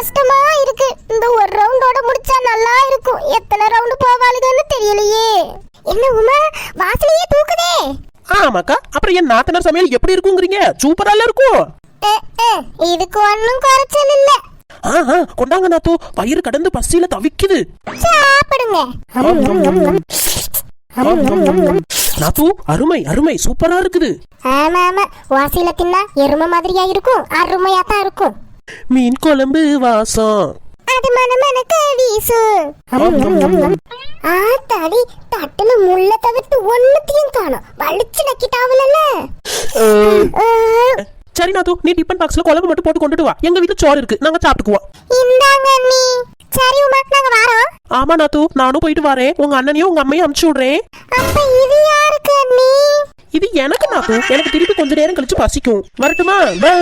கஷ்டமா இருக்கு. இந்த ஒரு ரவுண்டோட முடிச்சா நல்லா இருக்கும். எத்தனை ரவுண்ட் போவாளுன்னு தெரியலையே. என்ன உமா வாசலையே தூக்குதே. ஆமாக்கா, அப்புறம் என் நாத்தனார் சமையல் எப்படி இருக்குங்கிறீங்க? சூப்பரால இருக்கும். இதுக்கு ஒன்னும் குறைச்சல் இல்ல. கொண்டாங்க நாத்து, வயிறு கடந்து பசியில தவிக்குது. சாப்பிடுங்க. நாத்து, அருமை அருமை, சூப்பரா இருக்குது. ஆமா ஆமா, வாசியில தின்னா எருமை மாதிரியா இருக்கும். அருமையா தான் இருக்கும். மீன் குழம்பு வாசம் அது மனமனக்க வீசும். ஆத்தாடி, தட்டுல முள்ள தவிர்த்து ஒண்ணுத்தையும் காணோம். வலிச்சு நக்கிட்டாவல. சரி நாத்து, நீ டிபன் பாக்ஸ்ல குழம்பு மட்டும் போட்டு கொண்டுட்டு வா. எங்க வீட்டுல சோறு இருக்கு, நாங்க சாப்பிட்டுக்குவோம். இந்தாங்க நீ. சரி உமா, நாங்க வரோம். ஆமா நாத்து, நானும் போயிட்டு வரேன். உங்க அண்ணனையும் உங்க அம்மையும் அனுப்பிச்சு விடுறேன். அப்ப இது யாருக்கு நீ? இது எனக்கு நாத்து. எனக்கு திருப்பி கொஞ்ச நேரம் கழிச்சு பசிக்கும். வரட்டுமா? பை.